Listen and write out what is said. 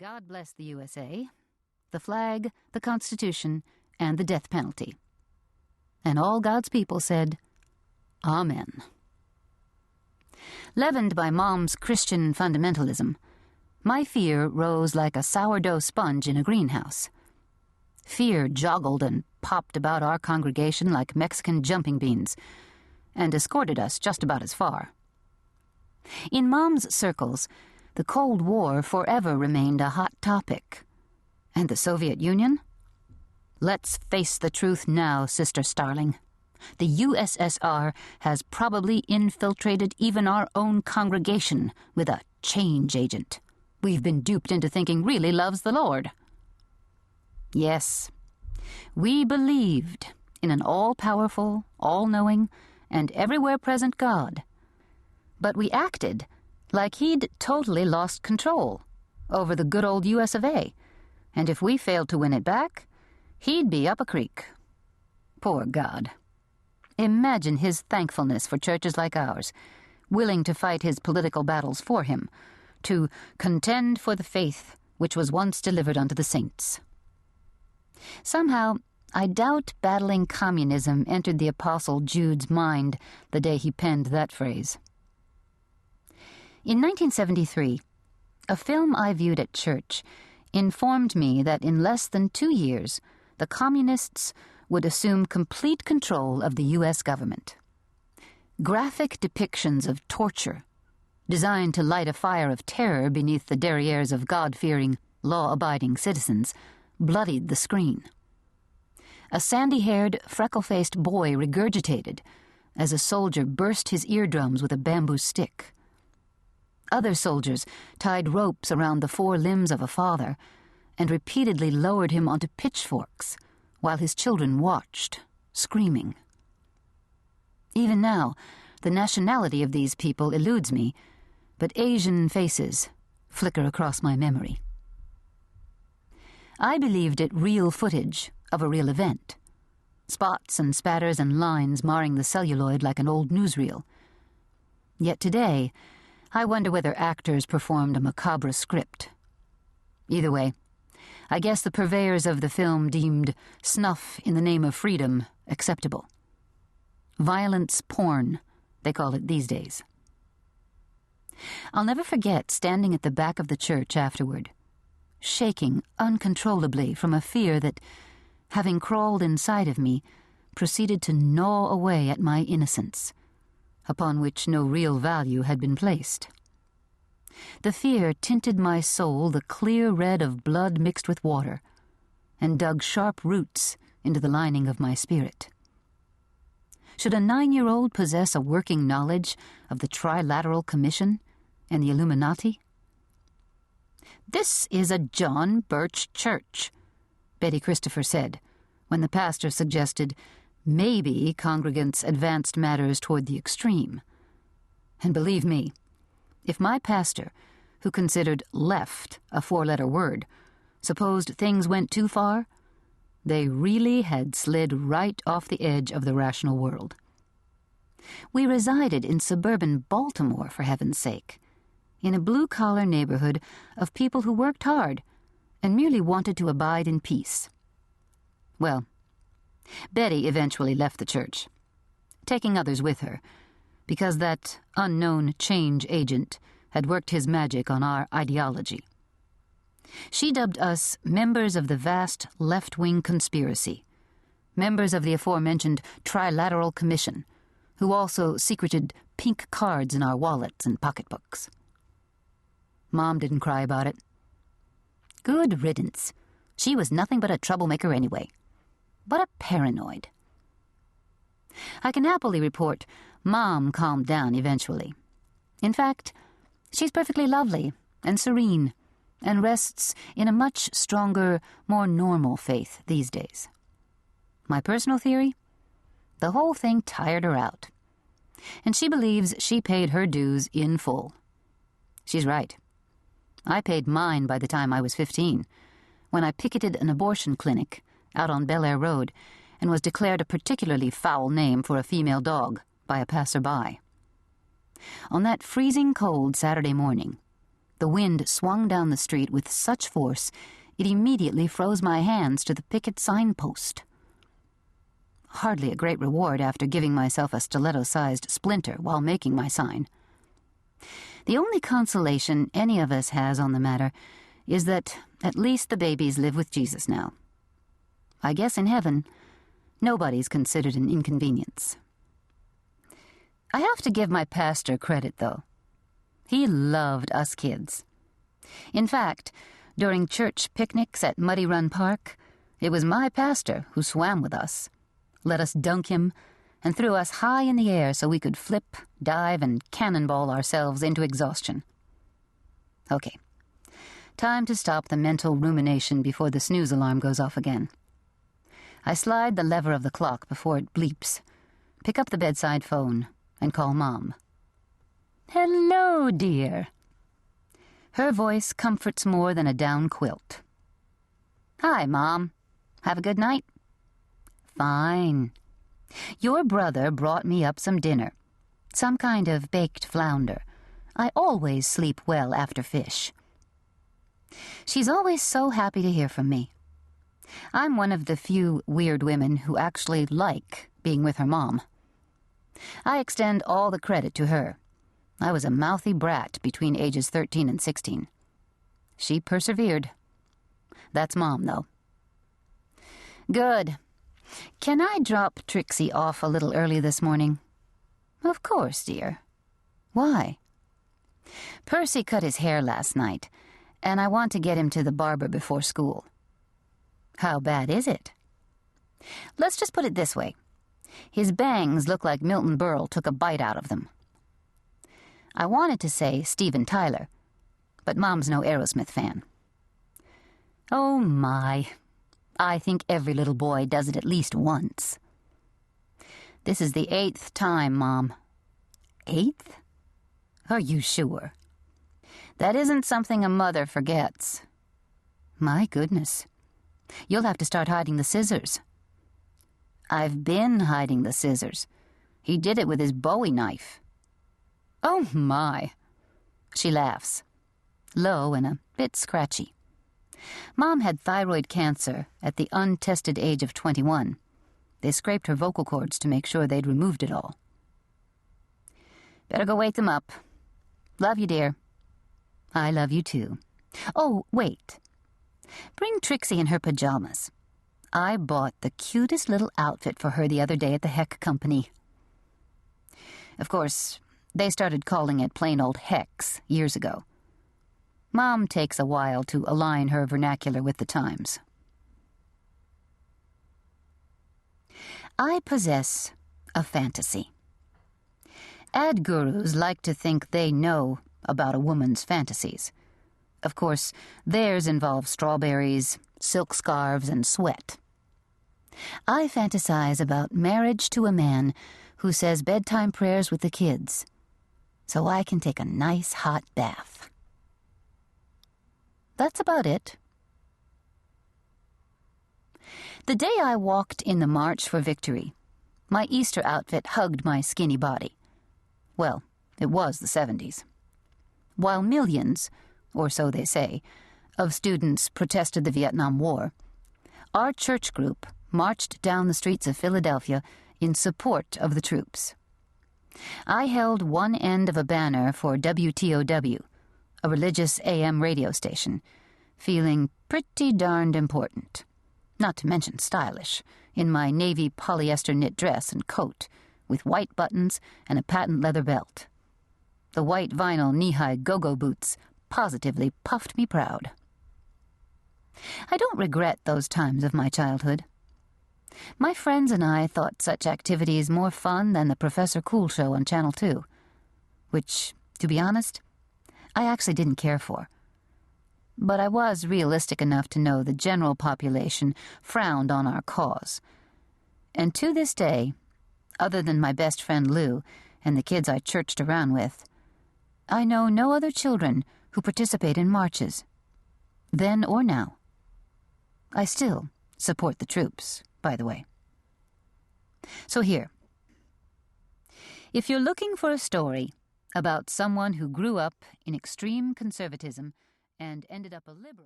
God bless the USA, the flag, the Constitution, and the death penalty. And all God's people said, Amen. Leavened by Mom's Christian fundamentalism, my fear rose like a sourdough sponge in a greenhouse. Fear joggled and popped about our congregation like Mexican jumping beans, and escorted us just about as far. In Mom's circles, the Cold War forever remained a hot topic. And the Soviet Union? Let's face the truth now, Sister Starling. The USSR has probably infiltrated even our own congregation with a change agent. We've been duped into thinking really loves the Lord. Yes, we believed in an all-powerful, all-knowing, and everywhere-present God. But we acted like he'd totally lost control over the good old US of A, and if we failed to win it back, he'd be up a creek. Poor God. Imagine his thankfulness for churches like ours, willing to fight his political battles for him, to contend for the faith which was once delivered unto the saints. Somehow, I doubt battling communism entered the Apostle Jude's mind the day he penned that phrase. In 1973, a film I viewed at church informed me that in less than 2 years, the communists would assume complete control of the U.S. government. Graphic depictions of torture, designed to light a fire of terror beneath the derrieres of God-fearing, law-abiding citizens, bloodied the screen. A sandy-haired, freckle-faced boy regurgitated as a soldier burst his eardrums with a bamboo stick. Other soldiers tied ropes around the 4 limbs of a father and repeatedly lowered him onto pitchforks while his children watched, screaming. Even now, the nationality of these people eludes me, but Asian faces flicker across my memory. I believed it real footage of a real event, spots and spatters and lines marring the celluloid like an old newsreel. Yet today, I wonder whether actors performed a macabre script. Either way, I guess the purveyors of the film deemed snuff in the name of freedom acceptable. Violence porn, they call it these days. I'll never forget standing at the back of the church afterward, shaking uncontrollably from a fear that, having crawled inside of me, proceeded to gnaw away at my innocence, upon which no real value had been placed. The fear tinted my soul the clear red of blood mixed with water, and dug sharp roots into the lining of my spirit. Should a 9-year-old possess a working knowledge of the Trilateral Commission and the Illuminati? "This is a John Birch church," Betty Christopher said, when the pastor suggested maybe congregants advanced matters toward the extreme. And believe me, if my pastor, who considered left a 4-letter word, supposed things went too far, they really had slid right off the edge of the rational world. We resided in suburban Baltimore, for heaven's sake, in a blue-collar neighborhood of people who worked hard and merely wanted to abide in peace. Well, Betty eventually left the church, taking others with her, because that unknown change agent had worked his magic on our ideology. She dubbed us members of the vast left-wing conspiracy, members of the aforementioned Trilateral Commission, who also secreted pink cards in our wallets and pocketbooks. Mom didn't cry about it. Good riddance. She was nothing but a troublemaker anyway. But a paranoid. I can happily report Mom calmed down eventually. In fact, she's perfectly lovely and serene, and rests in a much stronger, more normal faith these days. My personal theory? The whole thing tired her out. And she believes she paid her dues in full. She's right. I paid mine by the time I was 15, when I picketed an abortion clinic out on Bel Air Road and was declared a particularly foul name for a female dog by a passerby. On that freezing cold Saturday morning, The wind swung down the street with such force it immediately froze my hands to the picket signpost. Hardly a great reward after giving myself a stiletto-sized splinter while making my sign. The only consolation any of us has on the matter is that at least the babies live with Jesus now. I guess in heaven, nobody's considered an inconvenience. I have to give my pastor credit, though. He loved us kids. In fact, during church picnics at Muddy Run Park, it was my pastor who swam with us, let us dunk him, and threw us high in the air so we could flip, dive, and cannonball ourselves into exhaustion. Okay, time to stop the mental rumination before the snooze alarm goes off again. I slide the lever of the clock before it bleeps, pick up the bedside phone, and call Mom. "Hello, dear." Her voice comforts more than a down quilt. "Hi, Mom. Have a good night?" "Fine. Your brother brought me up some dinner. Some kind of baked flounder. I always sleep well after fish." She's always so happy to hear from me. I'm one of the few weird women who actually like being with her mom. I extend all the credit to her. I was a mouthy brat between ages 13 and 16. She persevered. That's Mom, though. Good. Can I drop Trixie off a little early this morning? Of course, dear. Why? Percy cut his hair last night, and I want to get him to the barber before school. How bad is it? Let's just put it this way. His bangs look like Milton Berle took a bite out of them. I wanted to say Steven Tyler, but Mom's no Aerosmith fan. Oh, my. I think every little boy does it at least once. This is the 8th time, Mom. 8th? Are you sure? That isn't something a mother forgets. My goodness. You'll have to start hiding the scissors. I've been hiding the scissors. He did it with his Bowie knife. Oh, my. She laughs, low and a bit scratchy. Mom had thyroid cancer at the untested age of 21. They scraped her vocal cords to make sure they'd removed it all. Better go wake them up. Love you, dear. I love you, too. Oh, wait. Bring Trixie in her pajamas. I bought the cutest little outfit for her the other day at the Heck Company. Of course, they started calling it plain old Hex years ago. Mom takes a while to align her vernacular with the times. I possess a fantasy. Ad gurus like to think they know about a woman's fantasies. Of course, theirs involve strawberries, silk scarves, and sweat. I fantasize about marriage to a man who says bedtime prayers with the kids, so I can take a nice hot bath. That's about it. The day I walked in the March for Victory, my Easter outfit hugged my skinny body. Well, it was the 70s. While millions, or so they say, of students protested the Vietnam War, our church group marched down the streets of Philadelphia in support of the troops. I held one end of a banner for WTOW, a religious AM radio station, feeling pretty darned important, not to mention stylish, in my navy polyester knit dress and coat, with white buttons and a patent leather belt. The white vinyl knee-high go-go boots positively puffed me proud. I don't regret those times of my childhood. My friends and I thought such activities more fun than the Professor Cool show on Channel 2, which, to be honest, I actually didn't care for. But I was realistic enough to know the general population frowned on our cause. And to this day, other than my best friend Lou and the kids I churched around with, I know no other children who participate in marches, then or now. I still support the troops, by the way. So here. If you're looking for a story about someone who grew up in extreme conservatism and ended up a liberal.